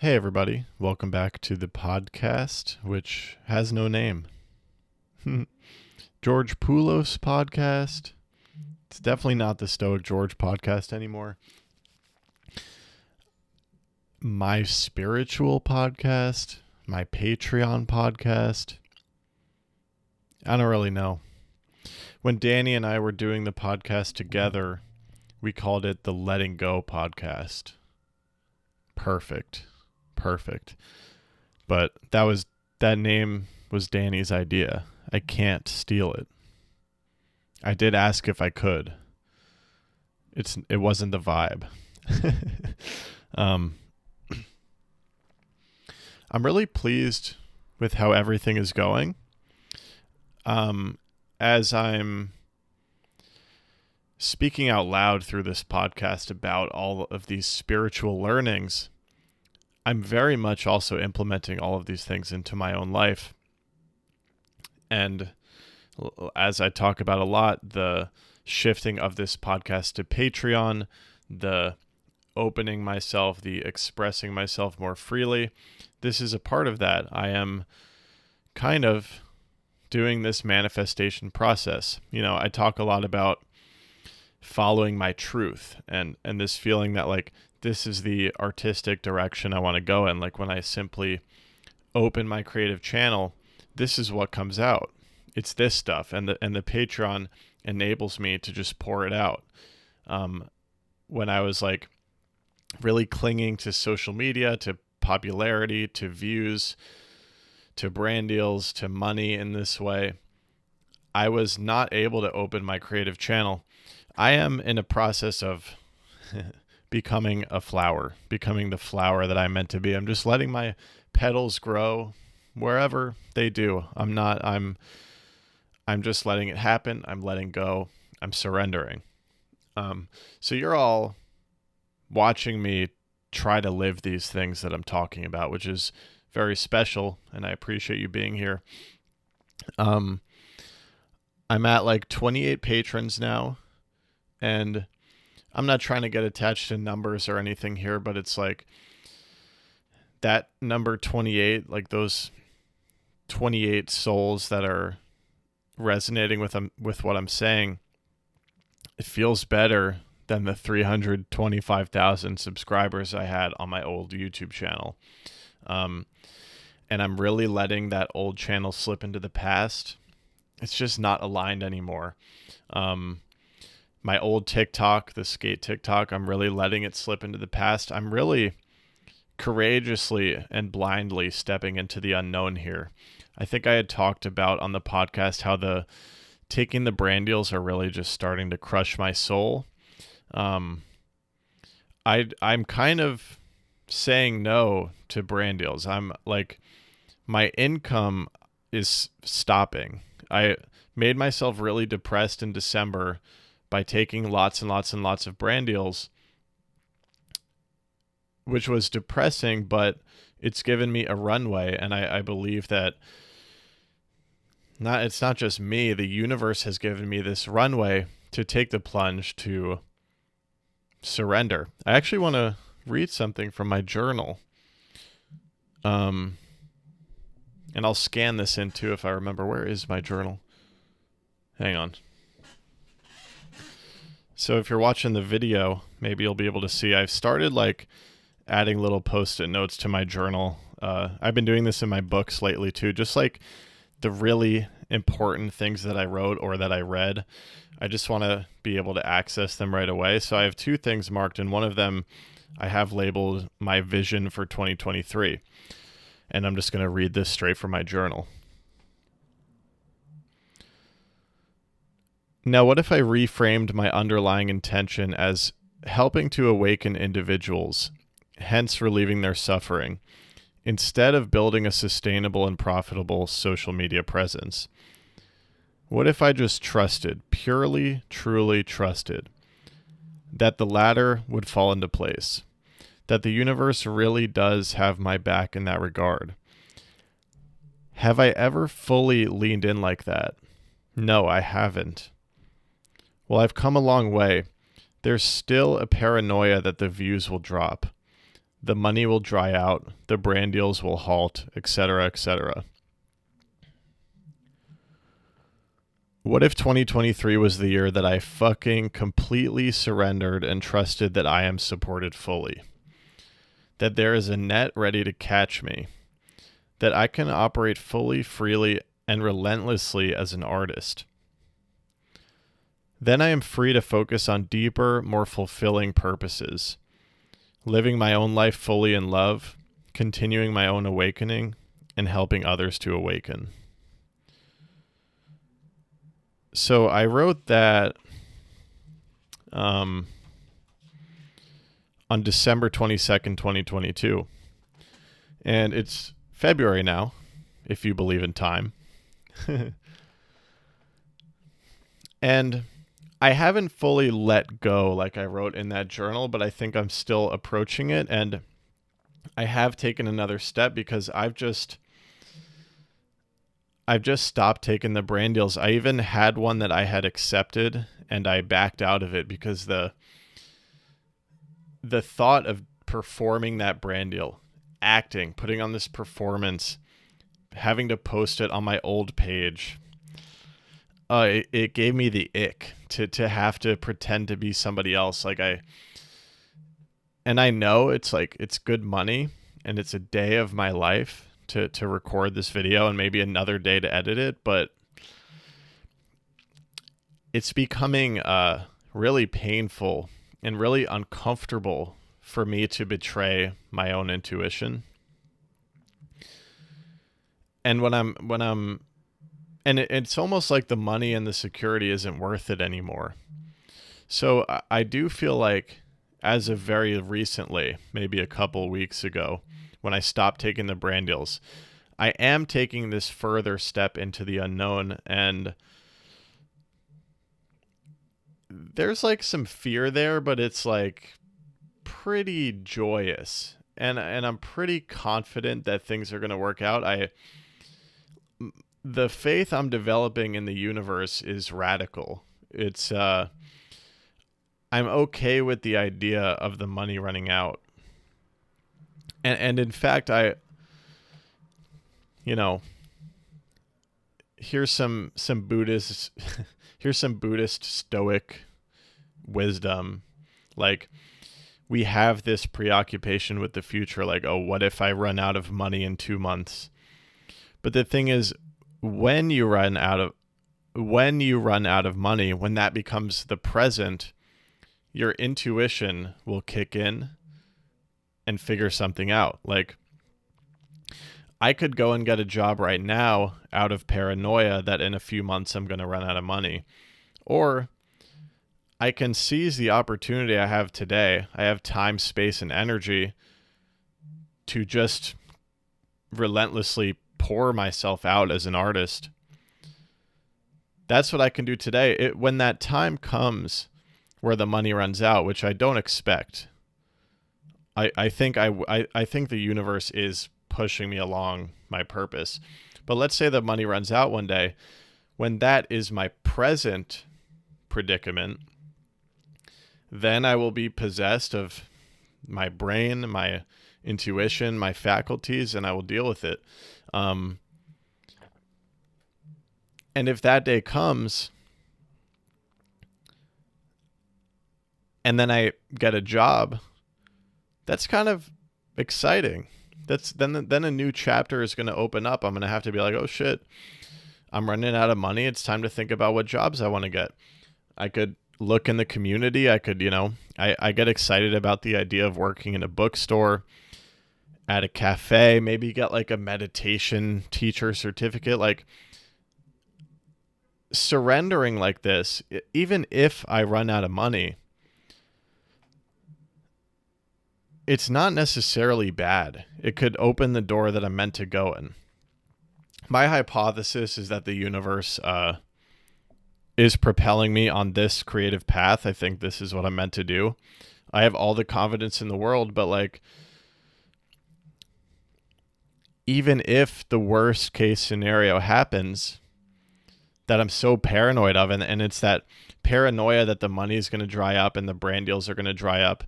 Hey, everybody. Welcome back to the podcast, which has no name. George Poulos podcast. It's definitely not the Stoic George podcast anymore. My spiritual podcast, my Patreon podcast. I don't really know. When Danny and I were doing the podcast together, we called it the Letting Go podcast. Perfect. But that name was Danny's idea. I can't steal it. I did ask if I could. It wasn't the vibe. I'm really pleased with how everything is going. As I'm speaking out loud through this podcast about all of these spiritual learnings, I'm very much also implementing all of these things into my own life. And as I talk about a lot, the shifting of this podcast to Patreon, the opening myself, the expressing myself more freely, this is a part of that. I am kind of doing this manifestation process. You know, I talk a lot about following my truth and this feeling that like this is the artistic direction I want to go in. Like when I simply open my creative channel, this is what comes out. It's this stuff, and the Patreon enables me to just pour it out. When I was like really clinging to social media, to popularity, to views, to brand deals, to money in this way, I was not able to open my creative channel. I am in a process of becoming a flower, becoming the flower that I'm meant to be. I'm just letting my petals grow wherever they do. I'm just letting it happen. I'm letting go. I'm surrendering. So you're all watching me try to live these things that I'm talking about, which is very special, and I appreciate you being here. I'm at like 28 patrons now, and I'm not trying to get attached to numbers or anything here, but it's like that number 28, like those 28 souls that are resonating with what I'm saying, it feels better than the 325,000 subscribers I had on my old YouTube channel. And I'm really letting that old channel slip into the past. It's just not aligned anymore. My old TikTok, the skate TikTok, I'm really letting it slip into the past. I'm really courageously and blindly stepping into the unknown here. I think I had talked about on the podcast how taking the brand deals are really just starting to crush my soul. I'm kind of saying no to brand deals. I'm like, my income is stopping. I made myself really depressed in December by taking lots and lots and lots of brand deals, which was depressing, but it's given me a runway. And I believe that it's not just me, the universe has given me this runway to take the plunge, to surrender. I actually want to read something from my journal. And I'll scan this in too if I remember. Where is my journal? Hang on. So if you're watching the video, maybe you'll be able to see I've started like adding little post-it notes to my journal. I've been doing this in my books lately too, just like the really important things that I wrote or that I read. I just want to be able to access them right away. So I have two things marked, and one of them I have labeled my vision for 2023. And I'm just going to read this straight from my journal. Now, what if I reframed my underlying intention as helping to awaken individuals, hence relieving their suffering, instead of building a sustainable and profitable social media presence? What if I just trusted, purely, truly trusted, that the latter would fall into place, that the universe really does have my back in that regard? Have I ever fully leaned in like that? No, I haven't. Well, I've come a long way. There's still a paranoia that the views will drop. the money will dry out, the brand deals will halt, etc., etc. What if 2023 was the year that I fucking completely surrendered and trusted that I am supported fully? That there is a net ready to catch me? That I can operate fully, freely, and relentlessly as an artist? Then I am free to focus on deeper, more fulfilling purposes, living my own life fully in love, continuing my own awakening, and helping others to awaken. So I wrote that on December 22nd, 2022. And it's February now, if you believe in time. And I haven't fully let go like I wrote in that journal, but I think I'm still approaching it. And I have taken another step because I've just stopped taking the brand deals. I even had one that I had accepted and I backed out of it because the thought of performing that brand deal, acting, putting on this performance, having to post it on my old page, it gave me the ick to have to pretend to be somebody else. And I know it's good money and it's a day of my life to record this video and maybe another day to edit it, but it's becoming really painful and really uncomfortable for me to betray my own intuition. And it's almost like the money and the security isn't worth it anymore. So I do feel like, as of very recently, maybe a couple weeks ago, when I stopped taking the brand deals, I am taking this further step into the unknown, and there's some fear there, but it's pretty joyous, and I'm pretty confident that things are going to work out. The faith I'm developing in the universe is radical. It's I'm okay with the idea of the money running out. And in fact, here's some Buddhist stoic wisdom. We have this preoccupation with the future, what if I run out of money in 2 months? But the thing is, when you run out of money, when that becomes the present, your intuition will kick in and figure something out. I could go and get a job right now out of paranoia that in a few months I'm going to run out of money. Or I can seize the opportunity I have today. I have time, space, and energy to just relentlessly pour myself out as an artist. That's what I can do today. When that time comes where the money runs out, which I don't expect, I think the universe is pushing me along my purpose. But let's say the money runs out one day. When that is my present predicament, then I will be possessed of my brain, my intuition, my faculties, and I will deal with it. And if that day comes and then I get a job, that's kind of exciting. That's then a new chapter is going to open up. I'm going to have to be like, oh shit, I'm running out of money. It's time to think about what jobs I want to get. I could look in the community. I could, I get excited about the idea of working in a bookstore, at a cafe, maybe get a meditation teacher certificate. Surrendering like this, even if I run out of money, it's not necessarily bad. It could open the door that I'm meant to go in. My hypothesis is that the universe is propelling me on this creative path. I think this is what I'm meant to do. I have all the confidence in the world, but even if the worst case scenario happens that I'm so paranoid of, and it's that paranoia that the money is going to dry up and the brand deals are going to dry up,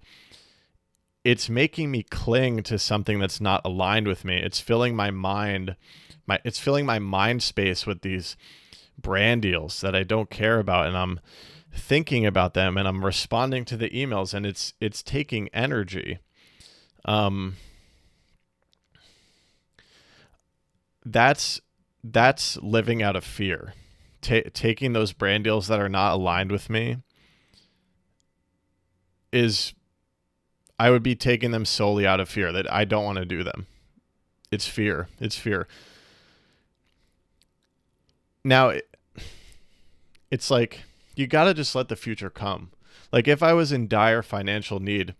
it's making me cling to something that's not aligned with me. It's filling my mind, it's filling my mind space with these brand deals that I don't care about, and I'm thinking about them, and I'm responding to the emails, and it's taking energy. That's living out of fear. Taking those brand deals that are not aligned with me I would be taking them solely out of fear that I don't want to do them. It's fear. It's fear. Now, it's like, you got to just let the future come. Like, if I was in dire financial need,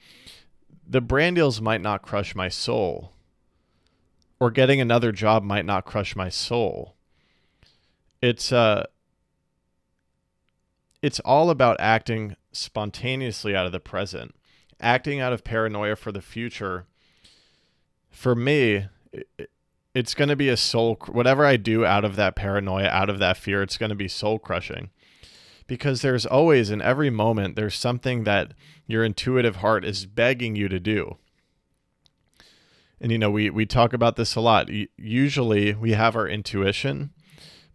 the brand deals might not crush my soul, or getting another job might not crush my soul. It's all about acting spontaneously out of the present, acting out of paranoia for the future. For me, it's going to be whatever I do out of that paranoia, out of that fear, it's going to be soul crushing. Because there's always, in every moment, there's something that your intuitive heart is begging you to do. And, we talk about this a lot. Usually we have our intuition,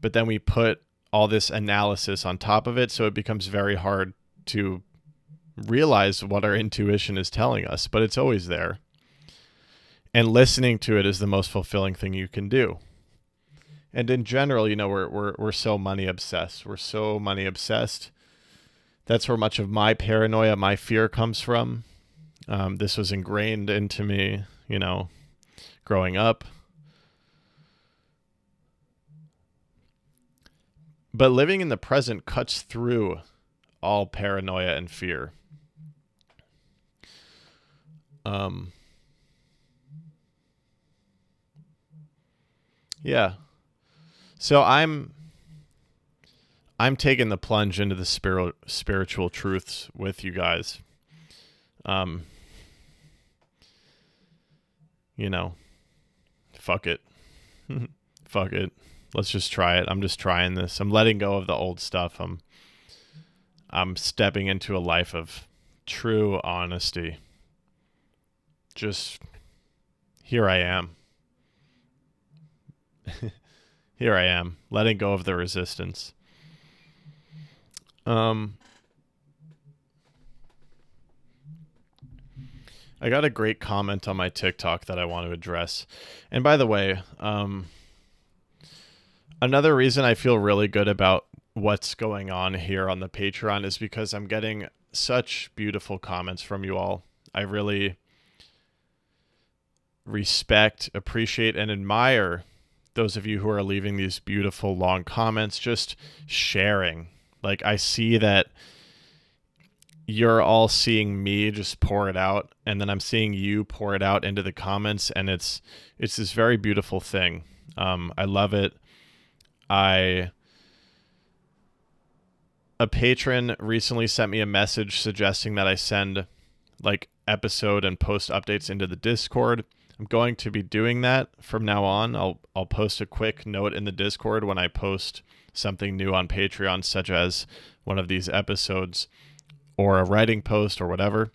but then we put all this analysis on top of it, so it becomes very hard to realize what our intuition is telling us, but it's always there. And listening to it is the most fulfilling thing you can do. And in general, we're so money obsessed. We're so money obsessed. That's where much of my paranoia, my fear comes from. This was ingrained into me, growing up. But living in the present cuts through all paranoia and fear. Yeah. So I'm taking the plunge into the spiritual truths with you guys. Fuck it. Fuck it. Let's just try it. I'm just trying this. I'm letting go of the old stuff. I'm stepping into a life of true honesty. Just here I am. Here I am, letting go of the resistance. I got a great comment on my TikTok that I want to address. And by the way, another reason I feel really good about what's going on here on the Patreon is because I'm getting such beautiful comments from you all. I really respect, appreciate, and admire those of you who are leaving these beautiful long comments, just sharing. Like, I see that you're all seeing me just pour it out, and then I'm seeing you pour it out into the comments, and it's this very beautiful thing. I love it. A patron recently sent me a message suggesting that I send like episode and post updates into the Discord. I'm going to be doing that from now on. I'll post a quick note in the Discord when I post something new on Patreon, such as one of these episodes or a writing post or whatever.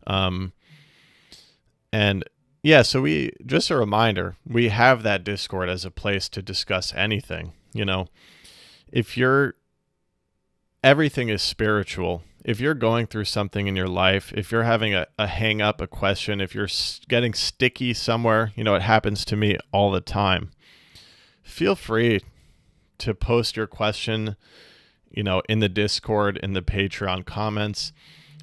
And yeah, so just a reminder, we have that Discord as a place to discuss anything. Everything is spiritual. If you're going through something in your life, if you're having a hang up, a question, if you're getting sticky somewhere, it happens to me all the time. Feel free to post your question, in the Discord, in the Patreon comments.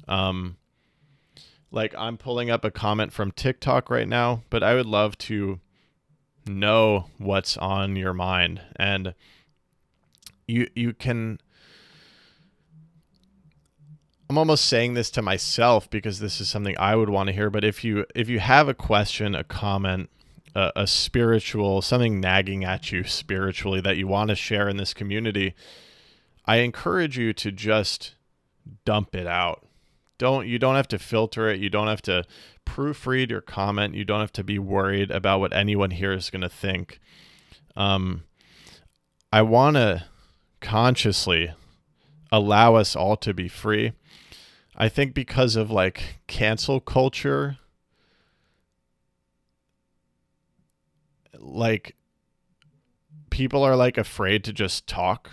Like, I'm pulling up a comment from TikTok right now, but I would love to know what's on your mind. And you can... I'm almost saying this to myself because this is something I would want to hear. But if you have a question, a comment, a spiritual, something nagging at you spiritually that you want to share in this community, I encourage you to just dump it out. You don't have to filter it. You don't have to proofread your comment. You don't have to be worried about what anyone here is going to think. I want to consciously allow us all to be free. I think because of like cancel culture, like people are like afraid to just talk.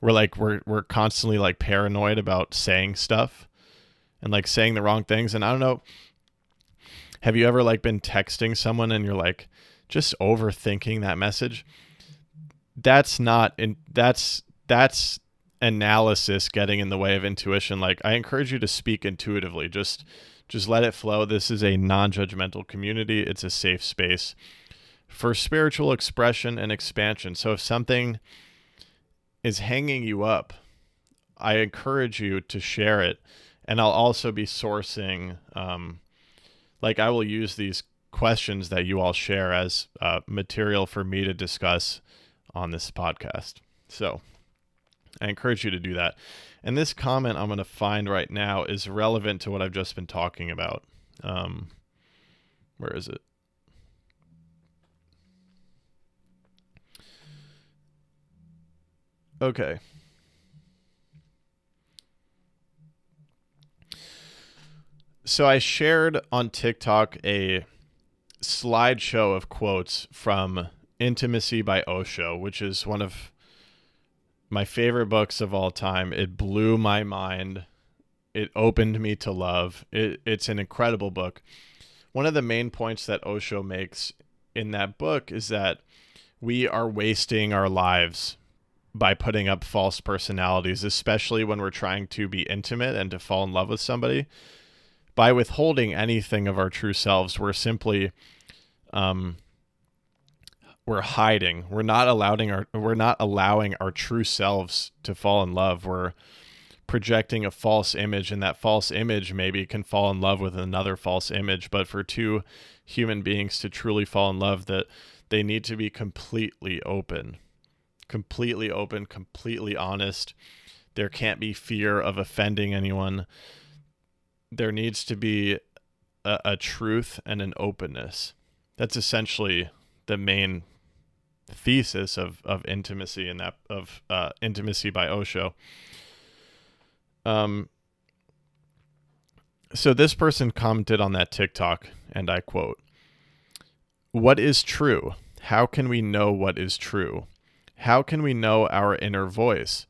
We're constantly like paranoid about saying stuff and like saying the wrong things. And I don't know, have you ever like been texting someone and you're like just overthinking that message? That's not in that's analysis getting in the way of intuition. Like, I encourage you to speak intuitively. Just let it flow. This is a non-judgmental community. It's a safe space for spiritual expression and expansion. So if something is hanging you up, I encourage you to share it. And I'll also be sourcing, like I will use these questions that you all share as material for me to discuss on this podcast. So I encourage you to do that. And this comment I'm going to find right now is relevant to what I've just been talking about. Where is it? Okay. So I shared on TikTok a slideshow of quotes from Intimacy by Osho, which is one of my favorite books of all time. It blew my mind. It opened me to love. It's an incredible book. One of the main points that Osho makes in that book is that we are wasting our lives by putting up false personalities, especially when we're trying to be intimate and to fall in love with somebody. By withholding anything of our true selves, we're simply we're hiding. We're not allowing our true selves to fall in love. We're projecting a false image, and that false image maybe can fall in love with another false image. But for two human beings to truly fall in love, that they need to be completely open, completely honest. There can't be fear of offending anyone. There needs to be a truth and an openness. That's essentially the main thesis of intimacy, and that of Intimacy by Osho. So this person commented on that TikTok, and I quote, "What is true? How can we know what is true? How can we know our inner voice?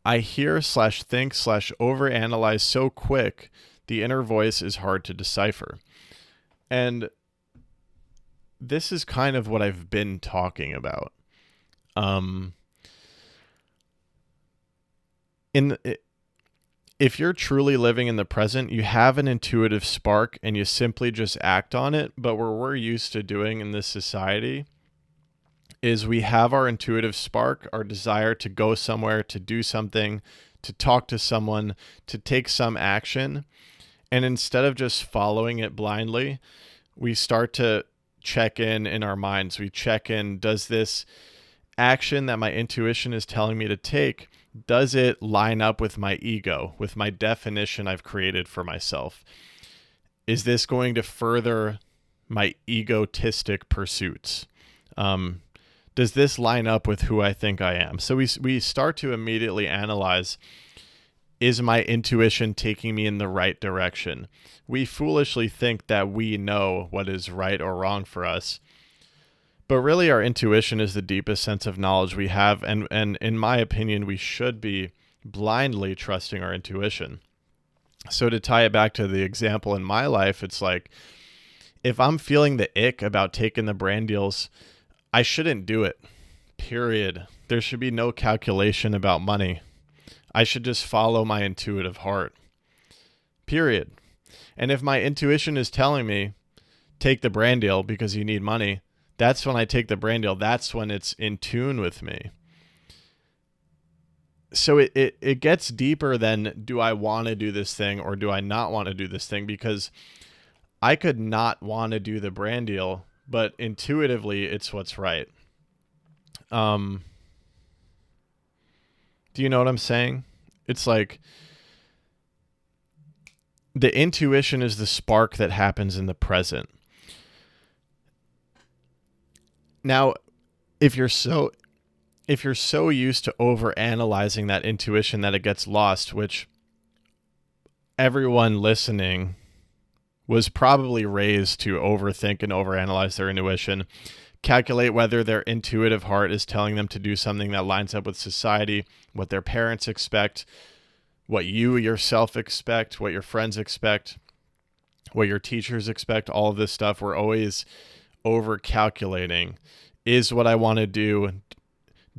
I hear/think/overanalyze so quick, the inner voice is hard to decipher." And this is kind of what I've been talking about. If you're truly living in the present, you have an intuitive spark and you simply just act on it. But what we're used to doing in this society is we have our intuitive spark, our desire to go somewhere, to do something, to talk to someone, to take some action. And instead of just following it blindly, we start to check in our minds. We check in, does this action that my intuition is telling me to take, does it line up with my ego, with my definition I've created for myself? Is this going to further my egotistic pursuits? Does this line up with who I think I am? So we start to immediately analyze, is my intuition taking me in the right direction? We foolishly think that we know what is right or wrong for us. But really, our intuition is the deepest sense of knowledge we have. And in my opinion, we should be blindly trusting our intuition. So to tie it back to the example in my life, it's like, if I'm feeling the ick about taking the brand deals, I shouldn't do it, period. There should be no calculation about money. I should just follow my intuitive heart, period. And if my intuition is telling me, take the brand deal because you need money, that's when I take the brand deal. That's when it's in tune with me. So it gets deeper than, do I want to do this thing or do I not want to do this thing? Because I could not want to do the brand deal, but intuitively it's what's right. Do you know what I'm saying? It's like the intuition is the spark that happens in the present. Now, if you're so used to over analyzing that intuition that it gets lost, which everyone listening was probably raised to overthink and overanalyze their intuition, calculate whether their intuitive heart is telling them to do something that lines up with society, what their parents expect, what you yourself expect, what your friends expect, what your teachers expect, all of this stuff. We're always over calculating. Is what I want to do,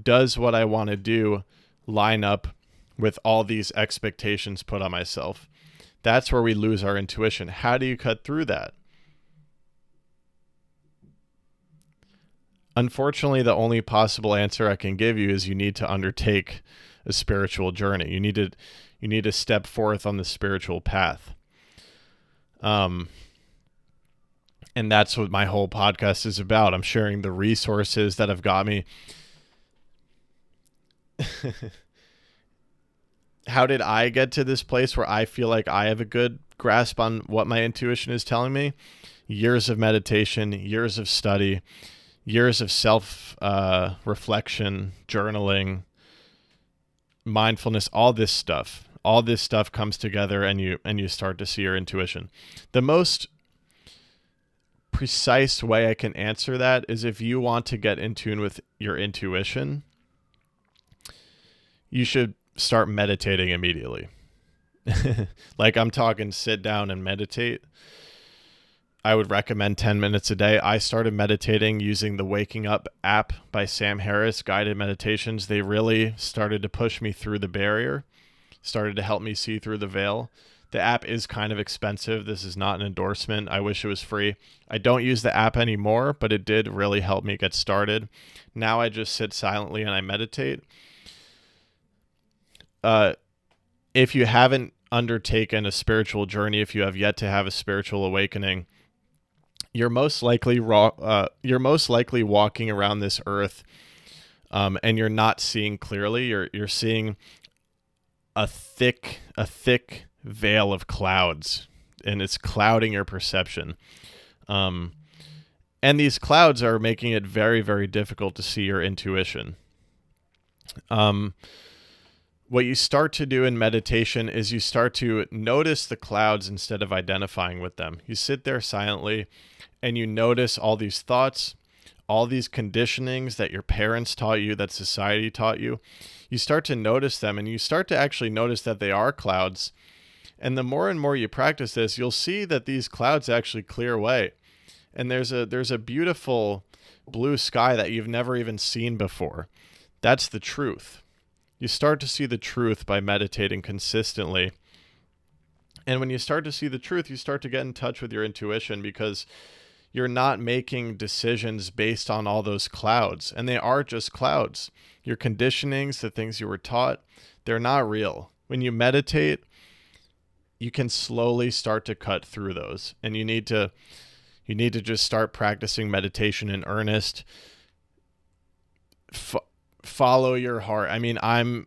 does what I want to do line up with all these expectations put on myself? That's where we lose our intuition. How do you cut through that? Unfortunately, the only possible answer I can give you is you need to undertake a spiritual journey. You need to step forth on the spiritual path. And that's what my whole podcast is about. I'm sharing the resources that have got me. How did I get to this place where I feel like I have a good grasp on what my intuition is telling me? Years of meditation, years of study, years of self-reflection, journaling, mindfulness, all this stuff. All this stuff comes together and you start to see your intuition. The most precise way I can answer that is if you want to get in tune with your intuition, you should start meditating immediately. Like I'm talking sit down and meditate. I would recommend 10 minutes a day. I started meditating using the Waking Up app by Sam Harris, guided meditations. They really started to push me through the barrier, started to help me see through the veil. The app is kind of expensive. This is not an endorsement. I wish it was free. I don't use the app anymore, but it did really help me get started. Now I just sit silently and I meditate. If you haven't undertaken a spiritual journey, if you have yet to have a spiritual awakening, you're most likely walking around this earth, and you're not seeing clearly. You're seeing a thick veil of clouds, and it's clouding your perception. And these clouds are making it very, very difficult to see your intuition. What you start to do in meditation is you start to notice the clouds instead of identifying with them. You sit there silently and you notice all these thoughts, all these conditionings that your parents taught you, that society taught you. You start to notice them and you start to actually notice that they are clouds. And the more and more you practice this, you'll see that these clouds actually clear away. And there's a beautiful blue sky that you've never even seen before. That's the truth. You start to see the truth by meditating consistently. And when you start to see the truth, you start to get in touch with your intuition because you're not making decisions based on all those clouds. And they are just clouds. Your conditionings, the things you were taught, they're not real. When you meditate, you can slowly start to cut through those. And you need to just start practicing meditation in earnest. Follow your heart. I mean, I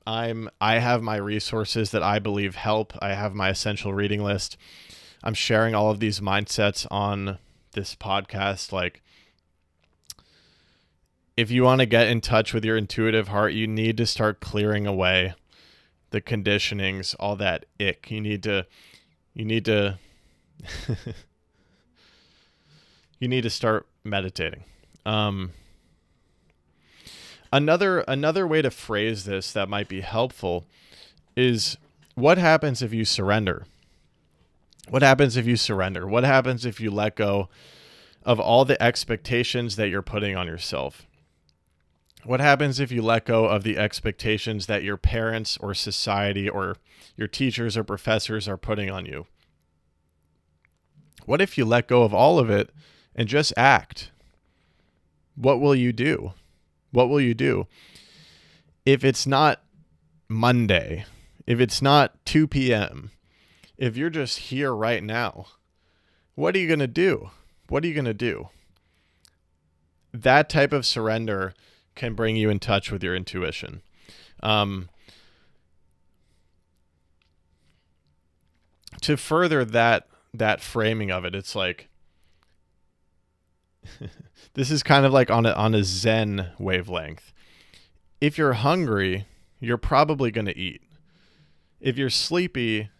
have my resources that I believe help. I have my essential reading list. I'm sharing all of these mindsets on this podcast. Like, if you want to get in touch with your intuitive heart, you need to start clearing away the conditionings, all that ick. You need to you need to start meditating. Another way to phrase this that might be helpful is, what happens if you surrender? What happens if you surrender? What happens if you let go of all the expectations that you're putting on yourself? What happens if you let go of the expectations that your parents or society or your teachers or professors are putting on you? What if you let go of all of it and just act? What will you do? What will you do? If it's not Monday, if it's not 2 p.m., if you're just here right now, what are you going to do? What are you going to do? That type of surrender can bring you in touch with your intuition. To further that framing of it, it's like, this is kind of like on a Zen wavelength. If you're hungry, you're probably going to eat. If you're sleepy,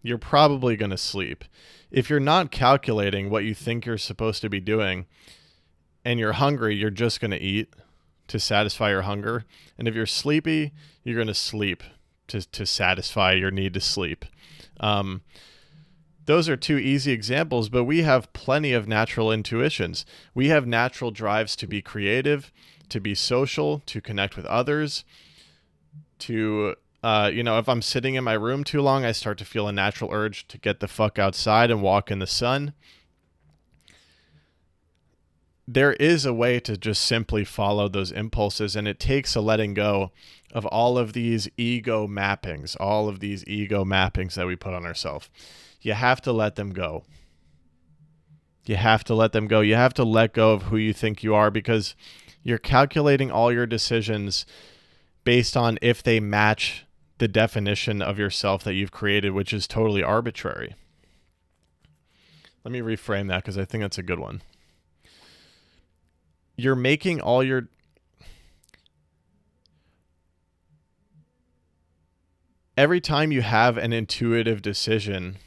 you're probably going to sleep. If you're not calculating what you think you're supposed to be doing and you're hungry, you're just going to eat to satisfy your hunger. And if you're sleepy, you're going to sleep to satisfy your need to sleep. Those are two easy examples, but we have plenty of natural intuitions. We have natural drives to be creative, to be social, to connect with others, to, if I'm sitting in my room too long, I start to feel a natural urge to get the fuck outside and walk in the sun. There is a way to just simply follow those impulses, and it takes a letting go of all of these ego mappings that we put on ourselves. You have to let them go. You have to let them go. You have to let go of who you think you are, because you're calculating all your decisions based on if they match the definition of yourself that you've created, which is totally arbitrary. Let me reframe that, because I think that's a good one. You're making all your... Every time you have an intuitive decision,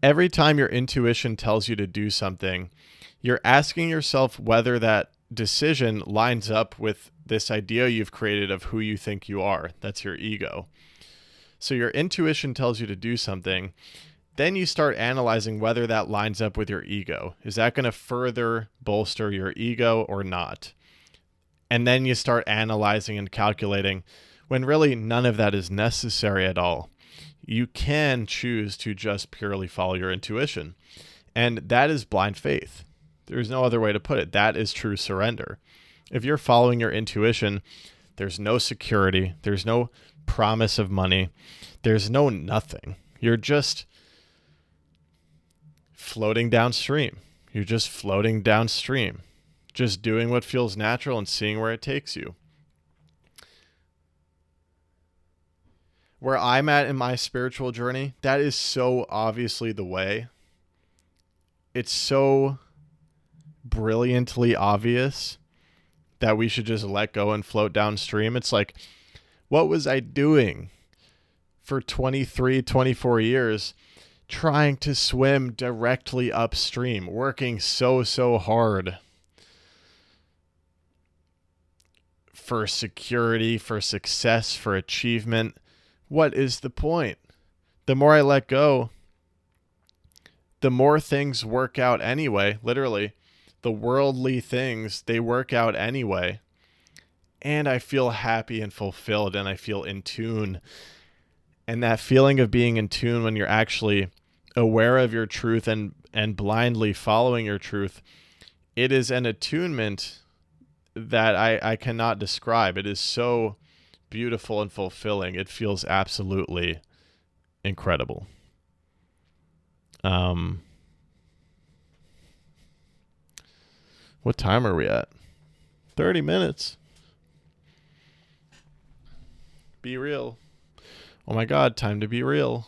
every time your intuition tells you to do something, you're asking yourself whether that decision lines up with this idea you've created of who you think you are. That's your ego. So your intuition tells you to do something. Then you start analyzing whether that lines up with your ego. Is that going to further bolster your ego or not? And then you start analyzing and calculating when really none of that is necessary at all. You can choose to just purely follow your intuition. And that is blind faith. There's no other way to put it. That is true surrender. If you're following your intuition, there's no security. There's no promise of money. There's no nothing. You're just floating downstream. You're just floating downstream, just doing what feels natural and seeing where it takes you. Where I'm at in my spiritual journey, that is so obviously the way. It's so brilliantly obvious that we should just let go and float downstream. It's like, what was I doing for 23, 24 years trying to swim directly upstream, working so hard for security, for success, for achievement? What is the point? The more I let go, the more things work out anyway. Literally, the worldly things, they work out anyway. And I feel happy and fulfilled, and I feel in tune. And that feeling of being in tune when you're actually aware of your truth and blindly following your truth, it is an attunement that I cannot describe. It is so beautiful and fulfilling. It feels absolutely incredible. What time are we at? 30 minutes. Be real. Oh my God, time to be real.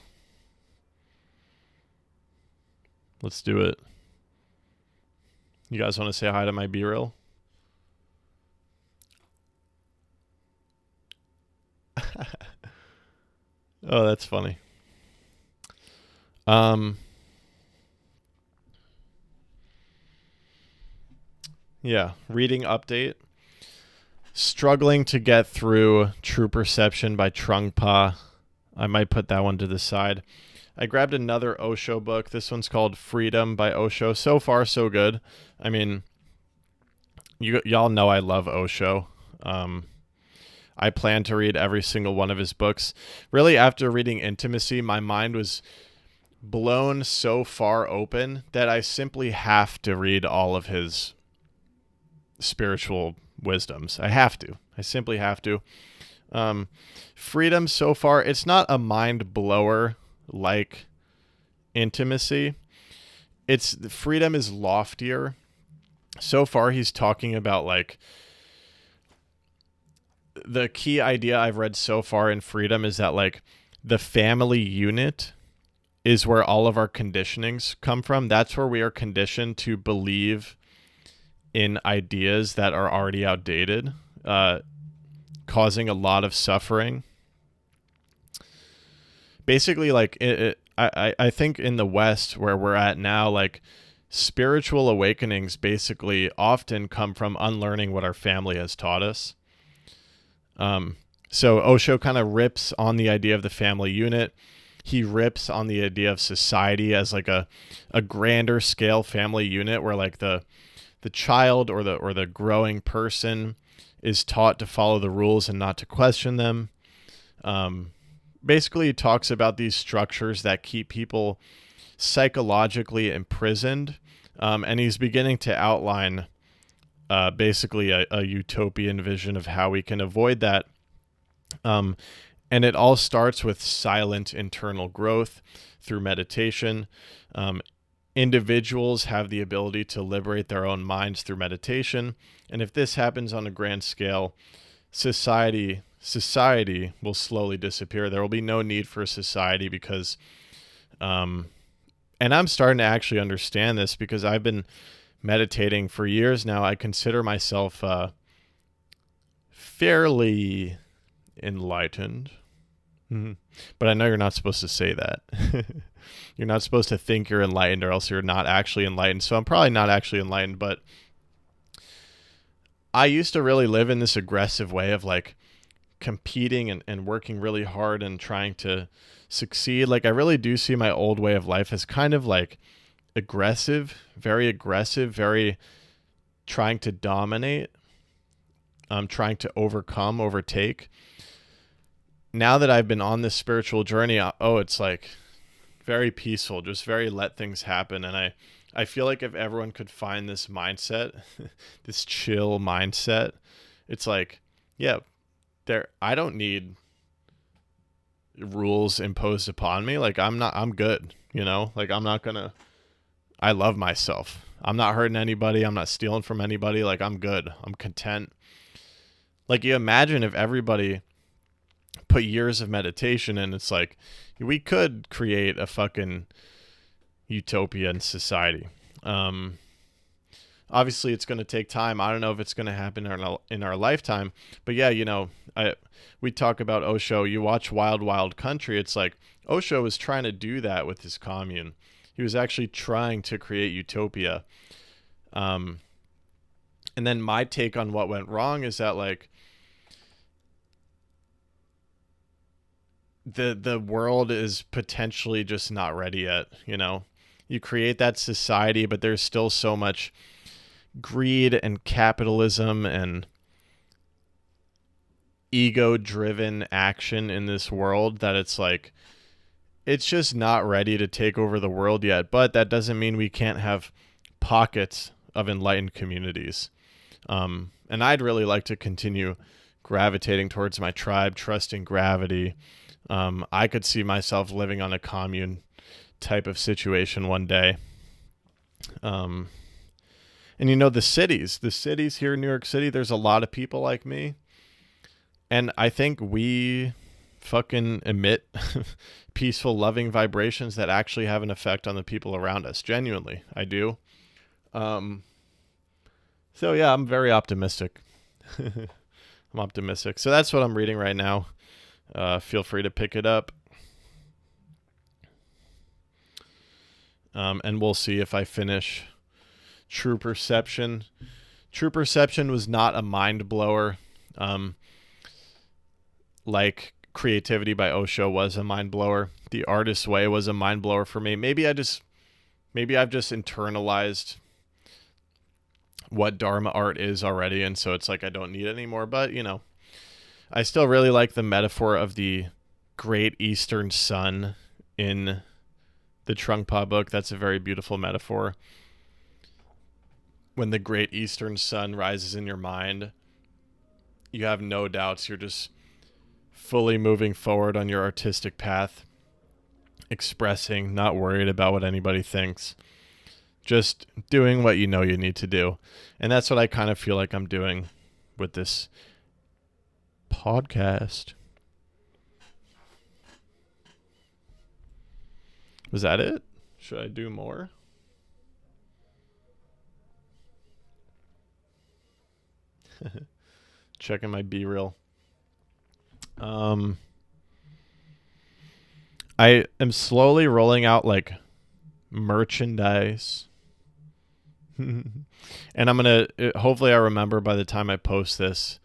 Let's do it. You guys want to say hi to my Be Real? Oh, that's funny. Yeah, reading update. Struggling to get through True Perception by Trungpa. I might put that one to the side. I grabbed another Osho book. This one's called Freedom by Osho. So far, so good. I mean, y'all know I love Osho. I plan to read every single one of his books. Really, after reading Intimacy, my mind was blown so far open that I simply have to read all of his spiritual wisdoms. I simply have to. Freedom so far, it's not a mind blower like Intimacy. Freedom is loftier. So far, he's talking about like the key idea I've read so far in Freedom is that like the family unit is where all of our conditionings come from. That's where we are conditioned to believe in ideas that are already outdated, causing a lot of suffering. basically, like, I think in the West where we're at now, like, spiritual awakenings basically often come from unlearning what our family has taught us. So Osho kind of rips on the idea of the family unit. He rips on the idea of society as like a grander scale family unit where like the child or the growing person is taught to follow the rules and not to question them. Basically, he talks about these structures that keep people psychologically imprisoned, and he's beginning to outline basically a utopian vision of how we can avoid that. And it all starts with silent internal growth through meditation. Individuals have the ability to liberate their own minds through meditation. And if this happens on a grand scale, society will slowly disappear. There will be no need for a society because, and I'm starting to actually understand this because I've been meditating for years now. I consider myself fairly enlightened. But I know you're not supposed to say that. You're not supposed to think you're enlightened or else you're not actually enlightened. So I'm probably not actually enlightened, but I used to really live in this aggressive way of like competing and working really hard and trying to succeed. Like I really do see my old way of life as kind of like aggressive, very trying to dominate, trying to overtake. Now that I've been on this spiritual journey, it's like very peaceful, just very let things happen. And I feel like if everyone could find this mindset, this chill mindset, it's like, yeah, I don't need rules imposed upon me. Like I'm good, like I love myself. I'm not hurting anybody. I'm not stealing from anybody. Like I'm good. I'm content. Like you imagine if everybody put years of meditation in, it's like we could create a fucking utopian society. Obviously it's going to take time. I don't know if it's going to happen in our lifetime, but yeah, we talk about Osho. You watch Wild Wild Country. It's like Osho was trying to do that with his commune. He was actually trying to create utopia. And then my take on what went wrong is that like the world is potentially just not ready yet. You create that society, but there's still so much greed and capitalism and ego-driven action in this world that it's like it's just not ready to take over the world yet. But that doesn't mean we can't have pockets of enlightened communities. And I'd really like to continue gravitating towards my tribe, trusting gravity. I could see myself living on a commune type of situation one day. And the cities here in New York City, there's a lot of people like me. And I think we fucking emit peaceful, loving vibrations that actually have an effect on the people around us. Genuinely, I do. So yeah, I'm very optimistic. I'm optimistic. So that's what I'm reading right now. Feel free to pick it up. And we'll see if I finish True Perception. True Perception was not a mind blower. Like Creativity by Osho was a mind blower. The Artist's Way was a mind blower for me. Maybe I've just internalized what Dharma art is already, and so it's like I don't need it anymore. But I still really like the metaphor of the Great Eastern Sun in the Trungpa book. That's a very beautiful metaphor. When the Great Eastern Sun rises in your mind, you have no doubts. You're just fully moving forward on your artistic path, expressing, not worried about what anybody thinks, just doing what you need to do. And that's what I kind of feel like I'm doing with this podcast. Was that it? Should I do more? Checking my B-reel. I am slowly rolling out like merchandise. And I'm going to, hopefully I remember by the time I post this,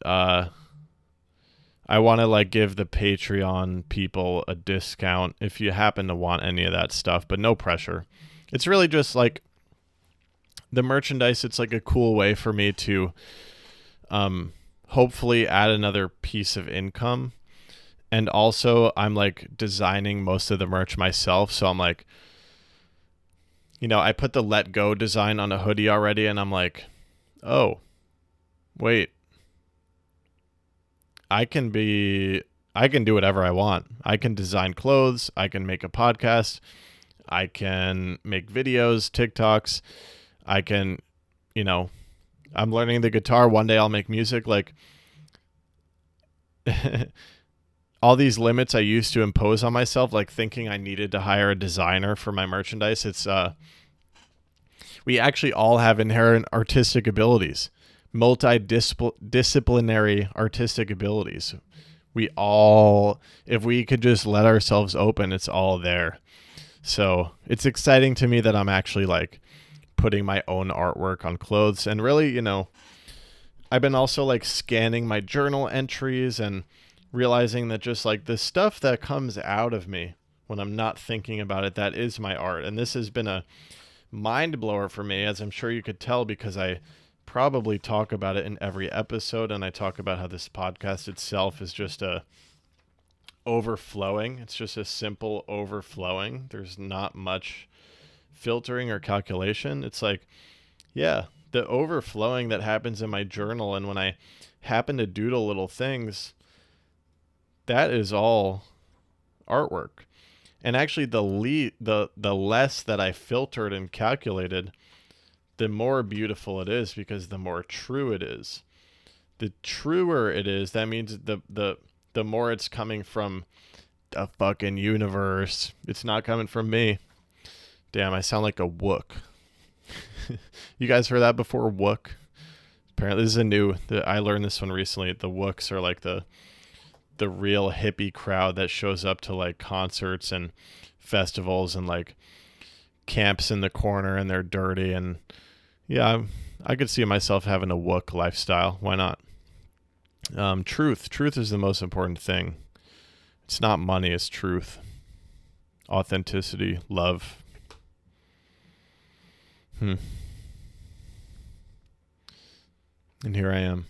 I want to like give the Patreon people a discount if you happen to want any of that stuff, but no pressure. It's really just like the merchandise. It's like a cool way for me to hopefully add another piece of income. And also I'm like designing most of the merch myself. So I'm like, I put the Let Go design on a hoodie already, and I'm like, oh, wait. I can do whatever I want. I can design clothes. I can make a podcast. I can make videos, TikToks. I can, I'm learning the guitar. One day I'll make music. Like all these limits I used to impose on myself, like thinking I needed to hire a designer for my merchandise. It's, we actually all have inherent artistic abilities, multidisciplinary artistic abilities. We all, if we could just let ourselves open, it's all there. So it's exciting to me that I'm actually like putting my own artwork on clothes. And really, I've been also like scanning my journal entries and realizing that just like the stuff that comes out of me when I'm not thinking about it, that is my art. And this has been a mind blower for me, as I'm sure you could tell, because I probably talk about it in every episode, and I talk about how this podcast itself is just a overflowing. It's just a simple overflowing. There's not much filtering or calculation. It's like, yeah, the overflowing that happens in my journal, and when I happen to doodle little things, that is all artwork. And actually the less that I filtered and calculated, the more beautiful it is, because the more true it is. The truer it is, that means the more it's coming from the fucking universe. It's not coming from me. Damn, I sound like a wook. You guys heard that before? Wook? Apparently this is I learned this one recently. The wooks are like the real hippie crowd that shows up to like concerts and festivals and like camps in the corner, and they're dirty. And yeah, I could see myself having a wook lifestyle. Why not? Truth is the most important thing. It's not money, it's truth, authenticity, love. And here I am.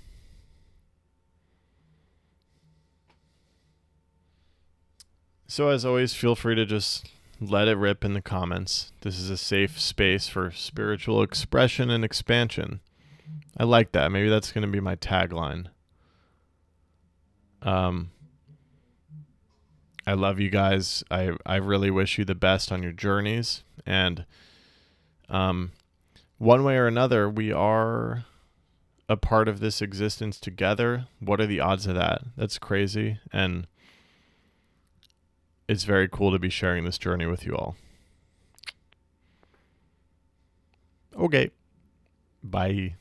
So as always, feel free to just let it rip in the comments. This is a safe space for spiritual expression and expansion. I like that. Maybe that's going to be my tagline. I love you guys. I really wish you the best on your journeys. And one way or another, we are a part of this existence together. What are the odds of that? That's crazy. And it's very cool to be sharing this journey with you all. Okay. Bye.